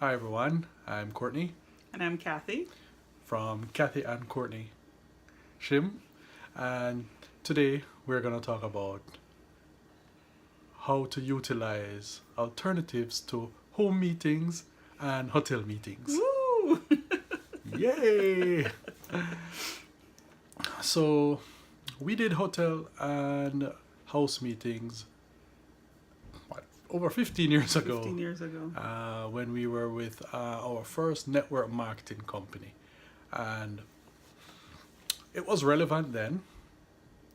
Hi everyone, I'm Courtney And I'm Kathy. from Kathy and Courtney Shim, and today we're going to talk about how to utilize alternatives to home meetings and hotel meetings. Woo! Yay! So, we did hotel and house meetings over 15 years ago 15 years ago. when we were with our first network marketing company. And it was relevant then.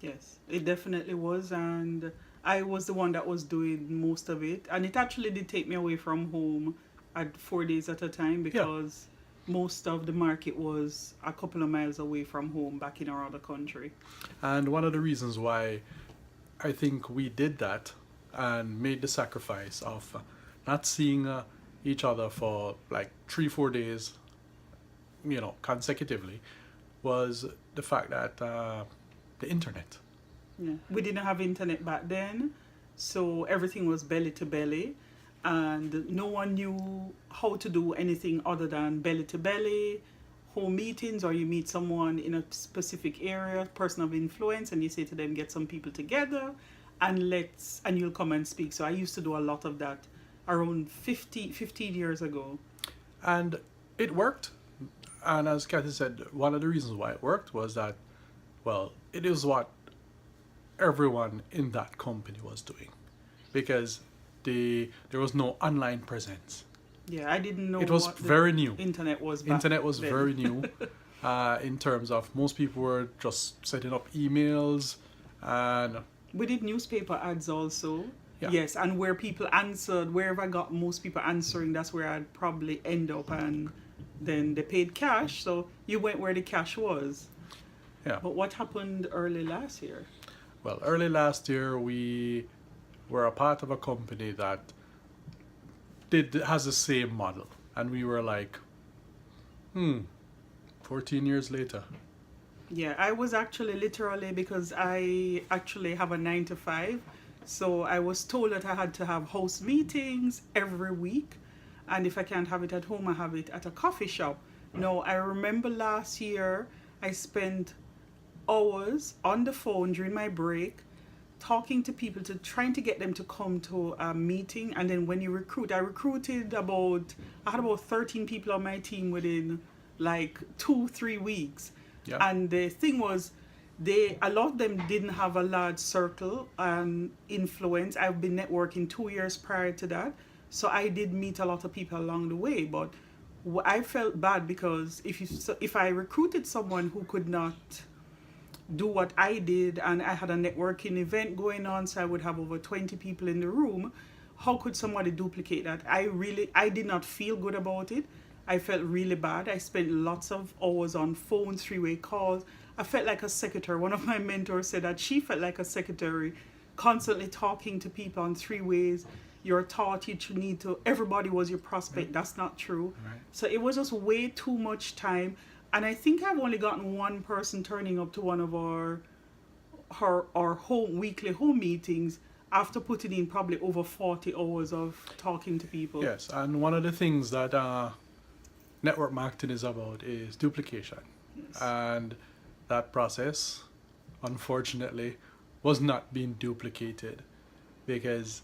Yes, it definitely was. And I was the one that was doing most of it. And it actually did take me away from home at 4 days at a time Yeah. because most of the market was a couple of miles away from home back in our other country. And one of the reasons why I think we did that and made the sacrifice of not seeing each other for like 3-4 days, consecutively, was the fact that the internet. Yeah. We didn't have internet back then, so everything was belly to belly, and no one knew how to do anything other than belly to belly, home meetings, or you meet someone in a specific area, person of influence, and you say to them, get some people together, and you'll come and speak. So I used to do a lot of that around 15 years ago. And it worked. And as Kathy said, one of the reasons why it worked was that, well, it is what everyone in that company was doing, because there was no online presence. Yeah, I didn't know It was what the very new. internet was back Internet was then. very new in terms of most people were just setting up emails and We did newspaper ads also. yeah. Yes, and where people answered, wherever I got most people answering, that's where I'd probably end up, and then they paid cash, so you went where the cash was. Yeah. But what happened early last year? Well, early last year we were a part of a company that has the same model, and we were like, 14 years later. Yeah, I was actually literally, because I actually have a 9 to 5, so I was told that I had to have house meetings every week, and if I can't have it at home, I have it at a coffee shop. No, I remember last year I spent hours on the phone during my break talking to people, to trying to get them to come to a meeting. And then when you recruit, I had about 13 people on my team within like 2-3 weeks. Yeah. And the thing was, a lot of them didn't have a large circle and influence. I've been networking 2 years prior to that, so I did meet a lot of people along the way. But I felt bad because if I recruited someone who could not do what I did, and I had a networking event going on, so I would have over 20 people in the room, how could somebody duplicate that? I did not feel good about it. I felt really bad. I spent lots of hours on phones, 3-way calls. I felt like a secretary. One of my mentors said that she felt like a secretary, constantly talking to people on 3 ways. You're taught you need to, everybody was your prospect. That's not true. Right. So it was just way too much time. And I think I've only gotten one person turning up to one of our weekly home meetings after putting in probably over 40 hours of talking to people. Yes, and one of the things that network marketing is about is duplication. Yes. And that process, unfortunately, was not being duplicated, because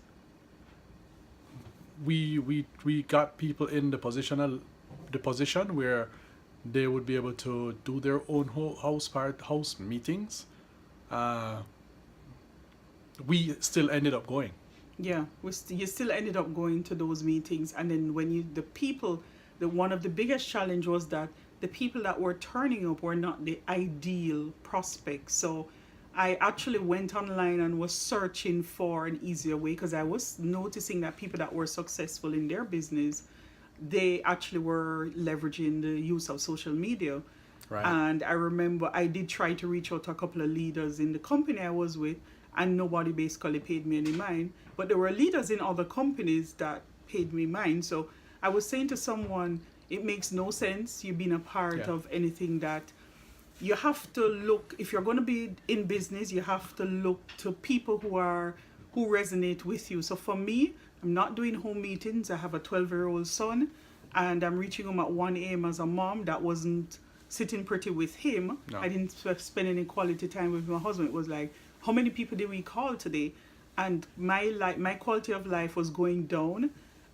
we got people in the position where they would be able to do their own house meetings. We still ended up going. Yeah, you still ended up going to those meetings, and then one of the biggest challenge was that the people that were turning up were not the ideal prospects. So I actually went online and was searching for an easier way, because I was noticing that people that were successful in their business, they actually were leveraging the use of social media. Right. And I remember I did try to reach out to a couple of leaders in the company I was with, and nobody basically paid me any mind. But there were leaders in other companies that paid me mind. So I was saying to someone, it makes no sense you being a part of anything that you have to look, if you're going to be in business, you have to look to people who resonate with you. So for me, I'm not doing home meetings. I have a 12-year-old son, and I'm reaching home at 1 a.m. as a mom. That wasn't sitting pretty with him. No. I didn't spend any quality time with my husband. It was like, how many people did we call today? And my quality of life was going down.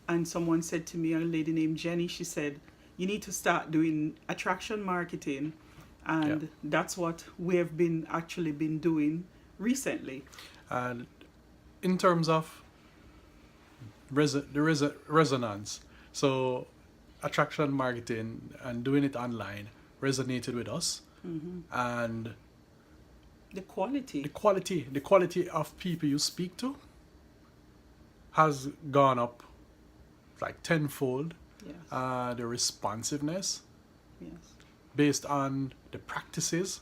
And someone said to me, a lady named Jenny, she said, you need to start doing attraction marketing. And that's what we have actually been doing recently. And in terms of resonance, so attraction marketing and doing it online resonated with us. And The quality. the quality of people you speak to has gone up like tenfold. Yes. The responsiveness Yes. based on the practices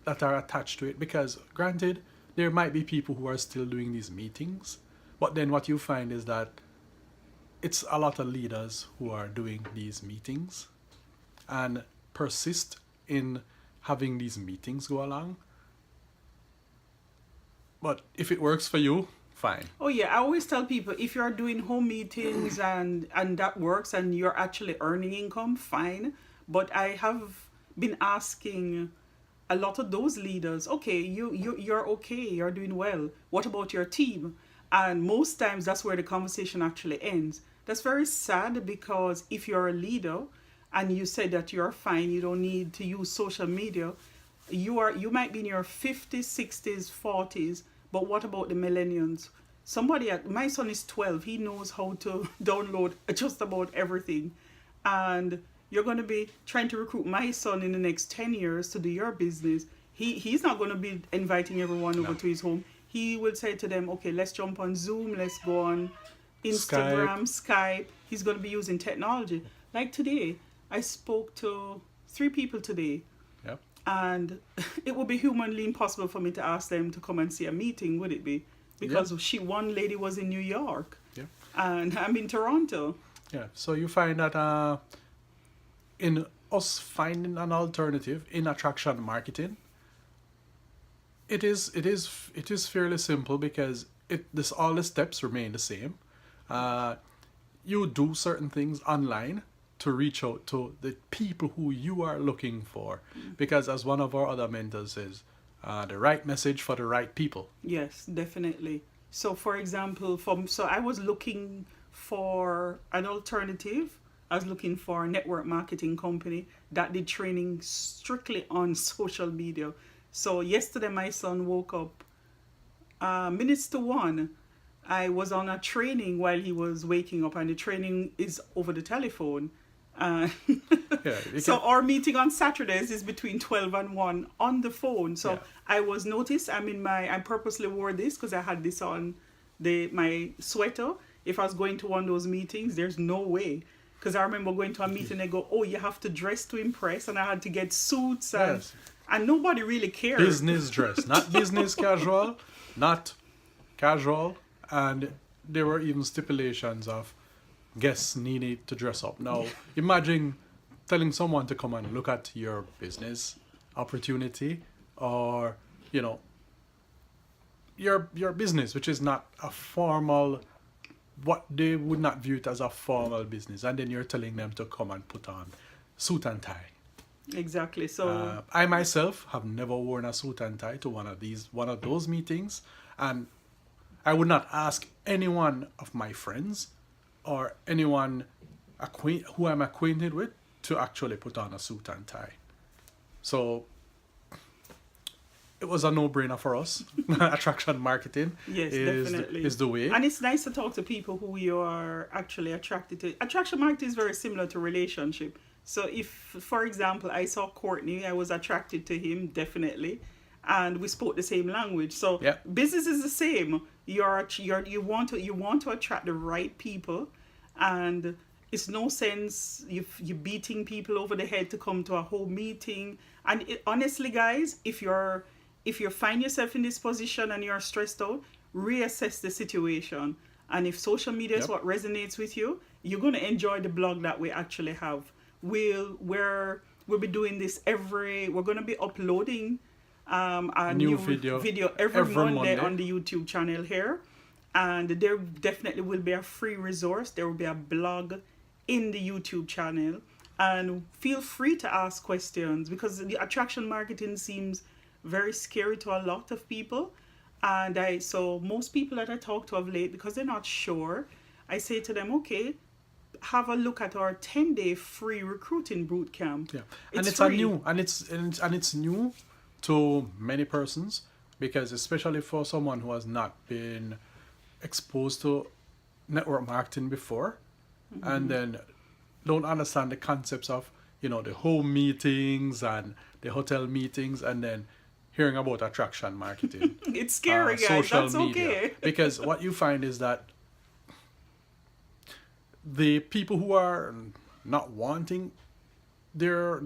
that are attached to it, because granted there might be people who are still doing these meetings, but then what you find is that it's a lot of leaders who are doing these meetings and persist in having these meetings go along. But if it works for you, fine. Oh yeah, I always tell people, if you're doing home meetings and that works and you're actually earning income, fine. But I have been asking a lot of those leaders, okay, you're okay, you're doing well. What about your team? And most times that's where the conversation actually ends. That's very sad, because if you're a leader and you say that you're fine, you don't need to use social media, you might be in your 50s, 60s, 40s, but what about the millennials? My son is 12, he knows how to download just about everything. And you're going to be trying to recruit my son in the next 10 years to do your business. He's not going to be inviting everyone over to his home. He will say to them, okay, let's jump on Zoom, let's go on Instagram, Skype. He's going to be using technology. Like today, I spoke to 3 people today. Yep. And it would be humanly impossible for me to ask them to come and see a meeting, would it be? Because one lady was in New York, and I'm in Toronto. Yeah, so you find that in us finding an alternative in attraction marketing, it is fairly simple, because all the steps remain the same. You do certain things online to reach out to the people who you are looking for, because as one of our other mentors says, the right message for the right people. Yes, definitely. So for example, I was looking for an alternative. I was looking for a network marketing company that did training strictly on social media. So yesterday my son woke up minutes to 1. I was on a training while he was waking up, and the training is over the telephone. So our meeting on Saturdays is between 12 and 1 on the phone. So I was noticed, I purposely wore this because I had this on my sweater. If I was going to one of those meetings, there's no way. Because I remember going to a meeting, they go, oh, you have to dress to impress. And I had to get suits. And nobody really cared. Business dress, not business casual, not casual. And there were even stipulations of guests needed to dress up. Now, imagine telling someone to come and look at your business opportunity, or, your business, which is not a formal, what they would not view it as a formal business, and then you're telling them to come and put on suit and tie. Exactly. So I myself have never worn a suit and tie to one of those meetings, and I would not ask anyone of my friends or anyone who I'm acquainted with to actually put on a suit and tie. So it was a no-brainer for us. Attraction marketing is the way. And it's nice to talk to people who you are actually attracted to. Attraction marketing is very similar to relationship. So if, for example, I saw Courtney, I was attracted to him, definitely. And we spoke the same language. So business is the same. You want to attract the right people, and it's no sense you beating people over the head to come to a whole meeting. And honestly, guys, if you find yourself in this position and you're stressed out, reassess the situation. And if social media is what resonates with you, you're going to enjoy the blog that we actually have. We'll be doing this we're going to be uploading a new video every Monday on the YouTube channel here. And there definitely will be a free resource. There will be a blog in the YouTube channel. And feel free to ask questions, because the attraction marketing seems very scary to a lot of people. And so most people that I talk to of late, because they're not sure, I say to them, okay, have a look at our 10-day free recruiting boot camp. Yeah, and it's free. a new, and it's new to many persons, because especially for someone who has not been exposed to network marketing before, and then don't understand the concepts of, you know, the home meetings and the hotel meetings, and then hearing about attraction marketing. It's scary, guys. Social That's media. okay. Because what you find is that the people who are not wanting their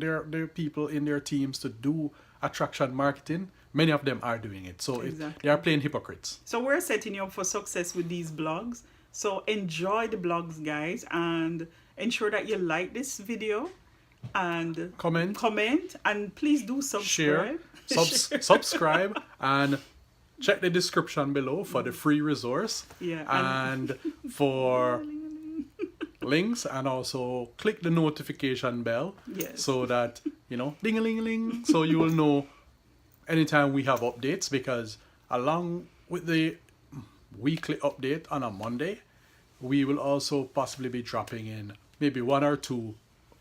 people in their teams to do attraction marketing, many of them are doing it. So Exactly. they are playing hypocrites. So we're setting you up for success with these blogs. So enjoy the blogs, guys, and ensure that you like this video and comment, and please do subscribe. Share, subscribe, and check the description below for the free resource. Yeah, and for links, and also click the notification bell. Yes. So that, you know, ding-a-ling-a-ling, so you will know anytime we have updates, because along with the weekly update on a Monday, we will also possibly be dropping in maybe one or two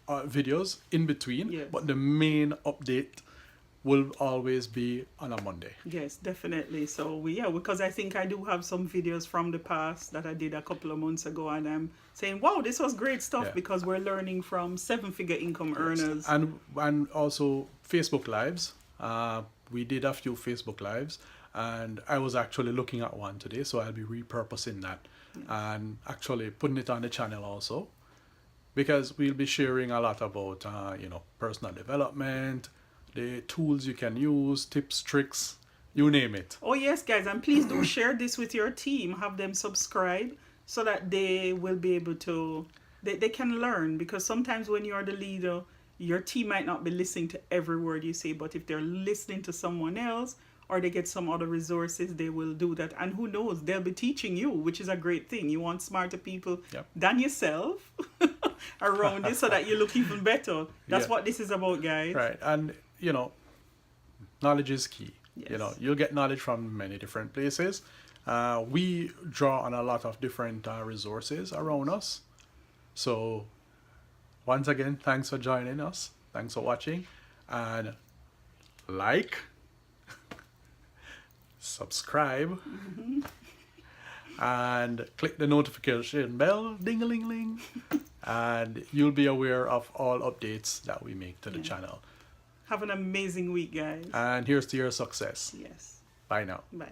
videos in between. Yes. But the main update will always be on a Monday. Yes, definitely. So because I think I do have some videos from the past that I did a couple of months ago, and I'm saying, wow, this was great stuff. Yeah. Because we're learning from 7-figure income earners. And also Facebook Lives. We did a few Facebook Lives, and I was actually looking at one today, so I'll be repurposing that and actually putting it on the channel also, because we'll be sharing a lot about personal development, the tools you can use, tips, tricks, you name it. Oh yes, guys, and please do share this with your team. Have them subscribe so that they will be able to, they can learn, because sometimes when you're the leader, your team might not be listening to every word you say, but if they're listening to someone else or they get some other resources, they will do that. And who knows, they'll be teaching you, which is a great thing. You want smarter people than yourself around you, so that you look even better. That's what this is about, guys. Right. And, knowledge is key. Yes. You'll get knowledge from many different places. We draw on a lot of different resources around us. So once again, thanks for joining us. Thanks for watching. And like, subscribe, and click the notification bell, ding-a-ling-ling, and you'll be aware of all updates that we make to the channel. Have an amazing week, guys. And here's to your success. Yes. Bye now. Bye.